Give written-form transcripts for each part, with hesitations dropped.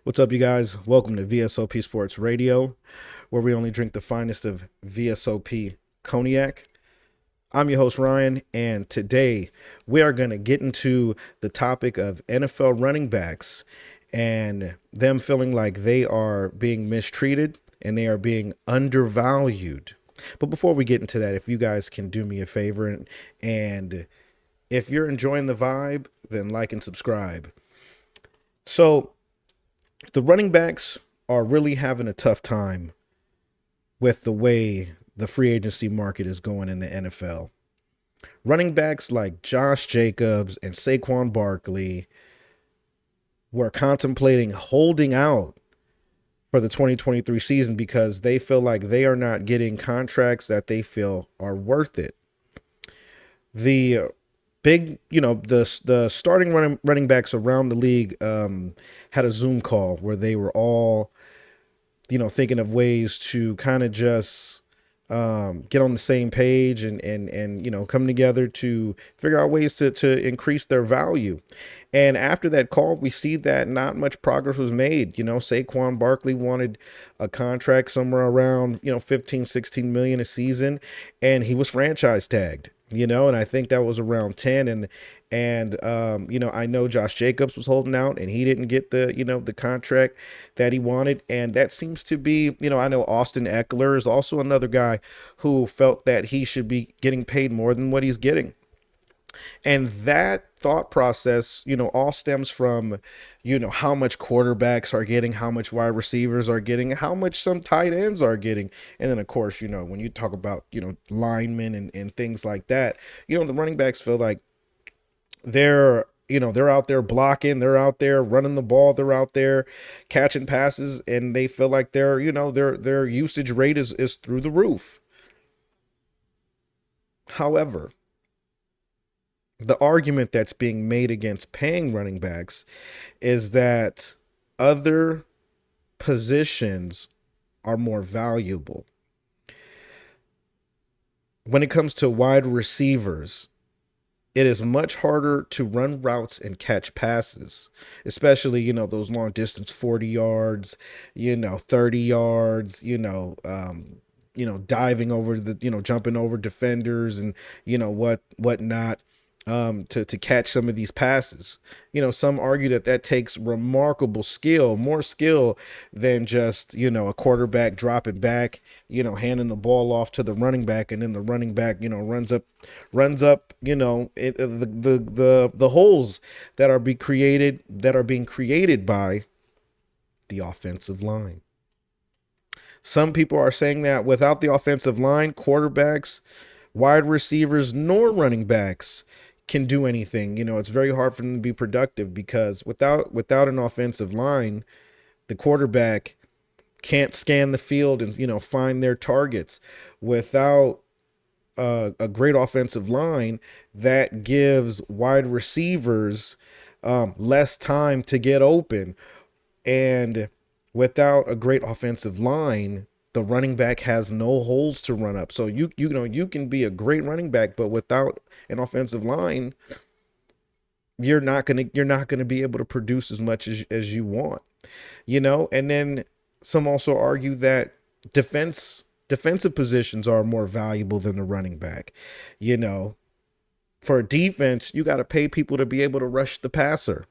What's up, you guys? Welcome to V.S.O.P Sports Radio, where we only drink the finest of V.S.O.P cognac. I'm your host, Ryan, and today we are going to get into the topic of NFL running backs and them feeling like they are being mistreated and they are being undervalued. But before we get into that, if you guys can do me a favor and if you're enjoying the vibe, then like and subscribe. So, the running backs are really having a tough time with the way the free agency market is going in the NFL. Running backs like Josh Jacobs and Saquon Barkley were contemplating holding out for the 2023 season because they feel like they are not getting contracts that they feel are worth it. The the starting running backs around the league had a Zoom call where they were all thinking of ways to kind of just get on the same page and come together to figure out ways to increase their value. And after that call, we see that not much progress was made. Saquon Barkley wanted a contract somewhere around, 15, 16 million a season, and he was franchise tagged. And I think that was around 10. And I know Josh Jacobs was holding out and he didn't get the contract that he wanted. And that seems to be, I know Austin Eckler is also another guy who felt that he should be getting paid more than what he's getting. And that thought process, all stems from, how much quarterbacks are getting, how much wide receivers are getting, how much some tight ends are getting. And then, of course, when you talk about, linemen and things like that, the running backs feel like they're out there blocking, they're out there running the ball, they're out there catching passes, and they feel like their usage rate is through the roof. However, the argument that's being made against paying running backs is that other positions are more valuable. When it comes to wide receivers, it is much harder to run routes and catch passes, especially, those long distance 40 yards, 30 yards, diving over jumping over defenders and, whatnot, to catch some of these passes. Some argue that takes remarkable skill, more skill than just, a quarterback dropping back, handing the ball off to the running back, and then the running back, runs up, the holes that are being created by the offensive line. Some people are saying that without the offensive line, quarterbacks, wide receivers, nor running backs can do anything. It's very hard for them to be productive because without an offensive line, the quarterback can't scan the field and find their targets. Without a great offensive line, that gives wide receivers less time to get open. And without a great offensive line, the running back has no holes to run up. So you can be a great running back, but without an offensive line, you're not gonna be able to produce as much as you want. And then some also argue that defensive positions are more valuable than the running back. You know, for defense, you got to pay people to be able to rush the passer.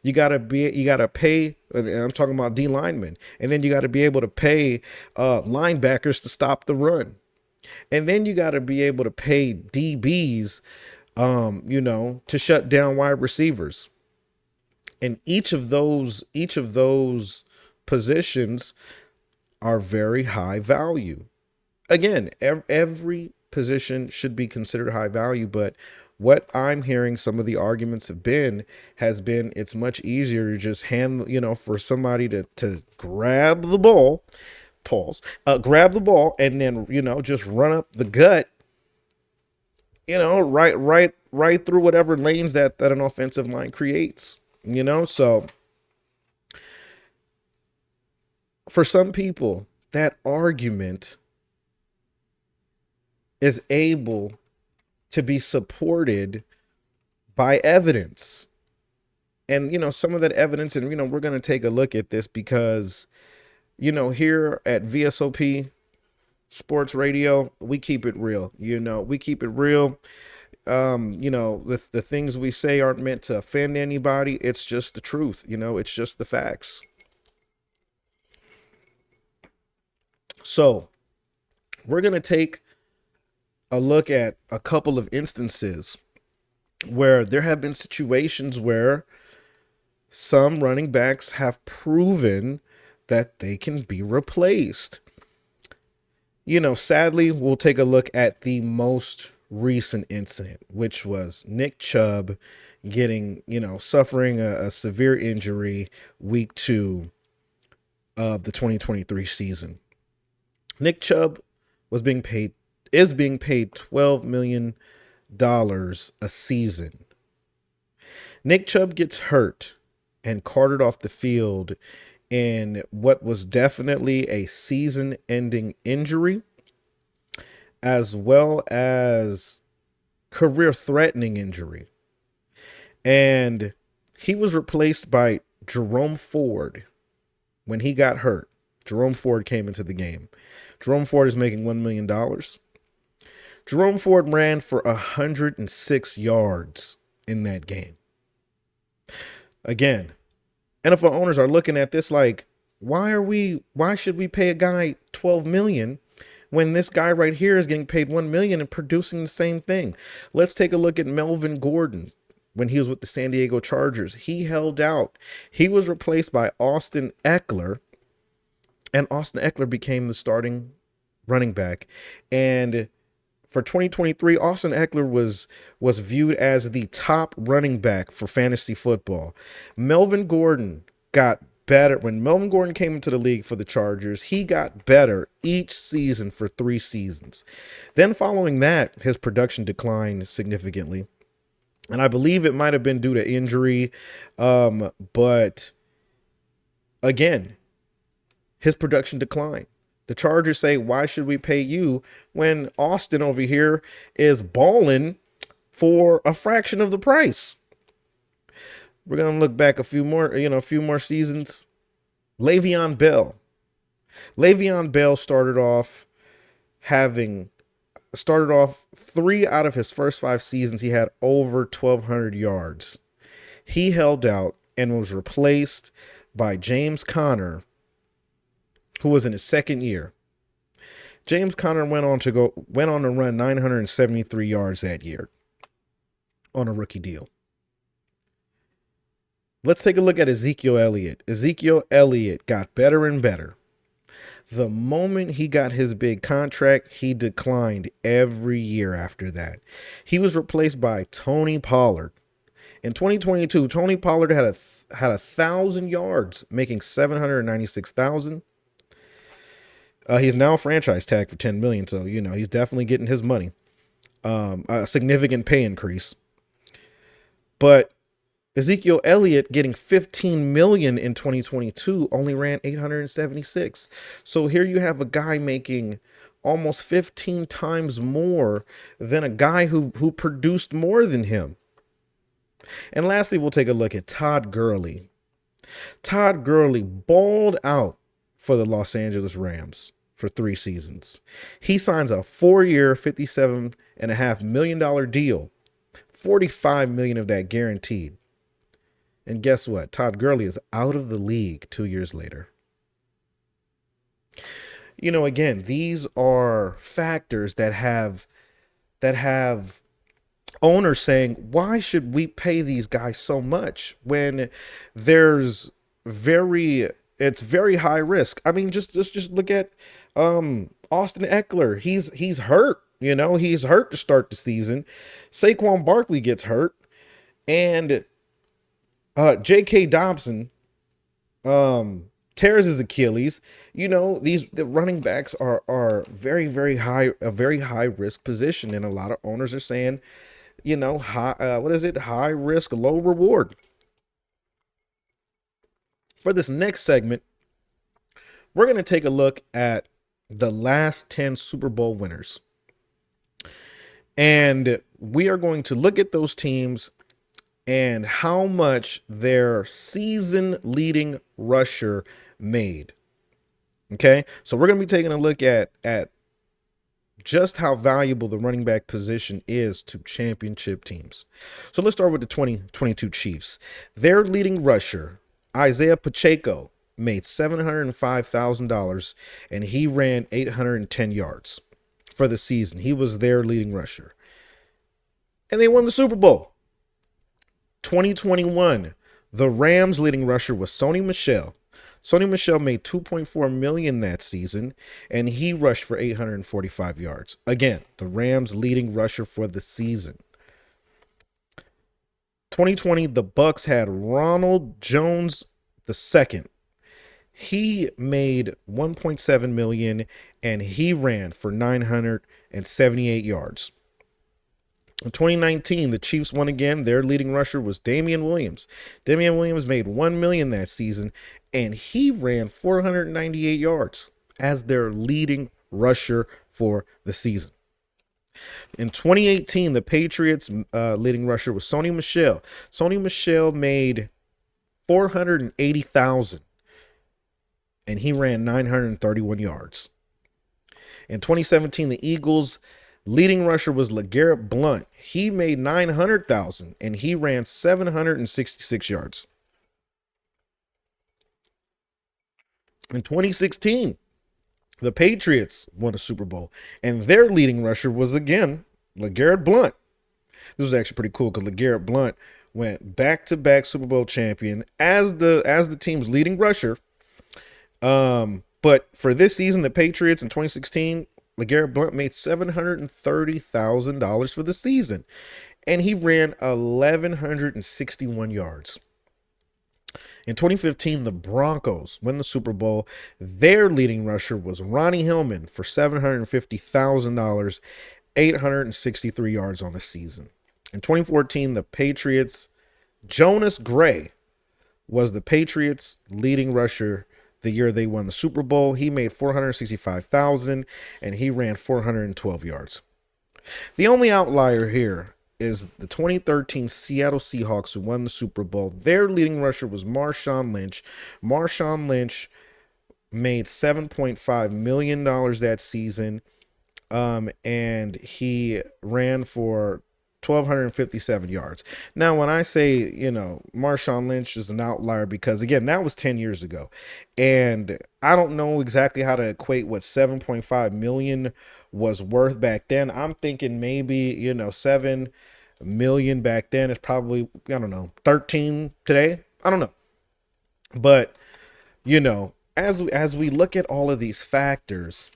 You gotta pay. And I'm talking about D linemen, and then you got to be able to pay linebackers to stop the run, and then you got to be able to pay DBs, to shut down wide receivers. And each of those positions are very high value. Again, every position should be considered high value, but what I'm hearing some of the arguments has been it's much easier to just hand, for somebody to grab the ball, pause, grab the ball, and then, just run up the gut, right through whatever lanes that an offensive line creates. So for some people, that argument is able to be supported by evidence. And, some of that evidence, and, we're going to take a look at this because, here at VSOP Sports Radio, we keep it real. We keep it real. The things we say aren't meant to offend anybody. It's just the truth. It's just the facts. So we're going to take a look at a couple of instances where there have been situations where some running backs have proven that they can be replaced. Sadly, we'll take a look at the most recent incident, which was Nick Chubb getting, suffering a severe injury week 2 of the 2023 season. Nick Chubb is being paid $12 million a season. Nick Chubb gets hurt and carted off the field in what was definitely a season-ending injury, as well as career-threatening injury. And he was replaced by Jerome Ford when he got hurt. Jerome Ford came into the game. Jerome Ford is making $1 million. Jerome Ford ran for 106 yards in that game. Again, NFL owners are looking at this like, why should we pay a guy $12 million when this guy right here is getting paid $1 million and producing the same thing? Let's take a look at Melvin Gordon. When he was with the San Diego Chargers, he held out. He was replaced by Austin Eckler, and Austin Eckler became the starting running back. And for 2023, Austin Eckler was viewed as the top running back for fantasy football. Melvin Gordon got better. When Melvin Gordon came into the league for the Chargers, he got better each season for 3 seasons. Then following that, his production declined significantly. And I believe it might have been due to injury. But again, his production declined. The Chargers say, why should we pay you when Austin over here is balling for a fraction of the price? We're going to look back a few more seasons. Le'Veon Bell. Le'Veon Bell started off 3 out of his first 5 seasons. He had over 1,200 yards. He held out and was replaced by James Conner, who was in his second year. James Conner went on to run 973 yards that year on a rookie deal. Let's take a look at Ezekiel Elliott. Ezekiel Elliott got better and better. The moment he got his big contract, he declined every year after that. He was replaced by Tony Pollard. In 2022, Tony Pollard had 1,000 yards, making $796,000. He's now franchise tagged for $10 million, so he's definitely getting his money. A significant pay increase. But Ezekiel Elliott getting $15 million in 2022 only ran 876. So here you have a guy making almost 15 times more than a guy who produced more than him. And lastly, we'll take a look at Todd Gurley. Todd Gurley balled out for the Los Angeles Rams for 3 seasons. He signs a 4-year, $57.5 million deal, $45 million of that guaranteed. And guess what? Todd Gurley is out of the league 2 years later. Again, these are factors that have owners saying, why should we pay these guys so much when it's very high risk? I mean, just look at Austin Eckler. He's hurt. He's hurt to start the season. Saquon Barkley gets hurt, and J.K. Dobson tears his Achilles. The running backs are very, very high, a very high risk position, and a lot of owners are saying, high risk, low reward. For this next segment, we're going to take a look at the last 10 Super Bowl winners. And we are going to look at those teams and how much their season leading rusher made. Okay, so we're going to be taking a look at just how valuable the running back position is to championship teams. So let's start with the 2022 Chiefs. Their leading rusher, Isaiah Pacheco, made $705,000 and he ran 810 yards for the season. He was their leading rusher. And they won the Super Bowl. 2021, the Rams leading rusher was Sony Michel. Sony Michel made $2.4 million that season, and he rushed for 845 yards. Again, the Rams leading rusher for the season. 2020, the Bucks had Ronald Jones II. He made $1.7 million, and he ran for 978 yards. In 2019, the Chiefs won again. Their leading rusher was Damian Williams. Damian Williams made $1 million that season, and he ran 498 yards as their leading rusher for the season. In 2018, the Patriots' leading rusher was Sony Michel. Sony Michel made 480,000, and he ran 931 yards. In 2017, the Eagles' leading rusher was LeGarrette Blount. He made 900,000 and he ran 766 yards. In 2016, the Patriots won a Super Bowl and their leading rusher was again LeGarrette Blount. This was actually pretty cool because LeGarrette Blount went back-to-back Super Bowl champion as the team's leading rusher. But for this season, the Patriots in 2016, LeGarrette Blount made $730,000 for the season, and he ran 1,161 yards. In 2015, the Broncos win the Super Bowl. Their leading rusher was Ronnie Hillman for $750,000, 863 yards on the season. In 2014, the Patriots, Jonas Gray was the Patriots' leading rusher the year they won the Super Bowl. He made $465,000 and he ran 412 yards. The only outlier here is the 2013 Seattle Seahawks, who won the Super Bowl. Their leading rusher was Marshawn Lynch. Marshawn Lynch made $7.5 million that season, and he ran for 1,257 yards. Now, when I say, Marshawn Lynch is an outlier because, again, that was 10 years ago. And I don't know exactly how to equate what 7.5 million was worth back then. I'm thinking maybe, 7 million back then is probably, 13 today. I don't know. But, as we look at all of these factors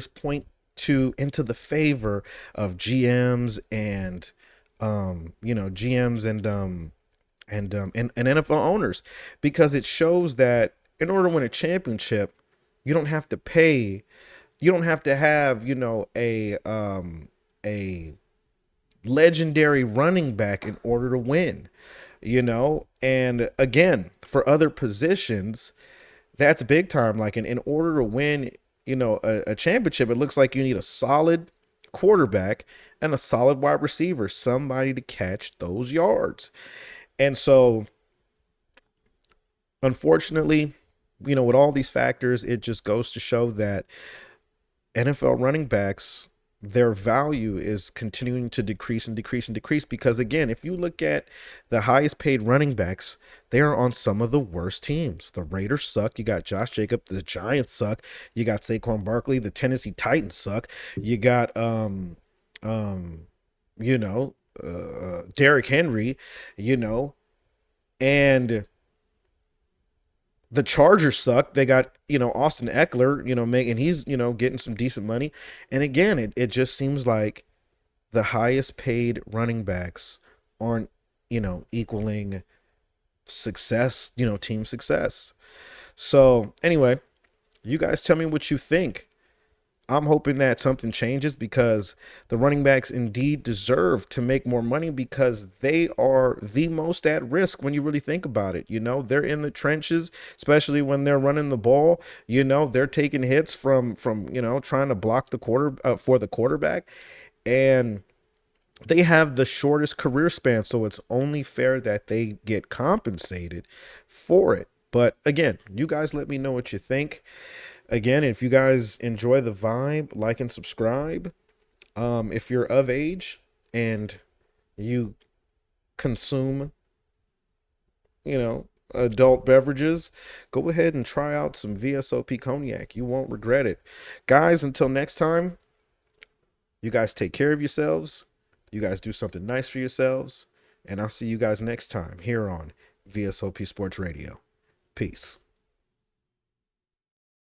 point into the favor of GMs and GMs and NFL owners, because it shows that in order to win a championship, you don't have to have a legendary running back in order to win, and again, for other positions, that's big time. Like in order to win, a championship, it looks like you need a solid quarterback and a solid wide receiver, somebody to catch those yards. And so, unfortunately, with all these factors, it just goes to show that NFL running backs, their value is continuing to decrease and decrease and decrease because, again, if you look at the highest paid running backs, they are on some of the worst teams. The Raiders suck. You got Josh Jacobs. The Giants suck. You got Saquon Barkley. The Tennessee Titans suck. You got Derrick Henry, and the Chargers suck. They got, Austin Eckler, making, he's, getting some decent money. And again, it just seems like the highest paid running backs aren't, equaling success, team success. So anyway, you guys tell me what you think. I'm hoping that something changes because the running backs indeed deserve to make more money because they are the most at risk when you really think about it. They're in the trenches, especially when they're running the ball. They're taking hits from trying to block the for the quarterback. And they have the shortest career span, so it's only fair that they get compensated for it. But again, you guys let me know what you think. Again, if you guys enjoy the vibe, like and subscribe. If you're of age and you consume, adult beverages, go ahead and try out some VSOP cognac. You won't regret it. Guys, until next time, you guys take care of yourselves. You guys do something nice for yourselves. And I'll see you guys next time here on VSOP Sports Radio. Peace.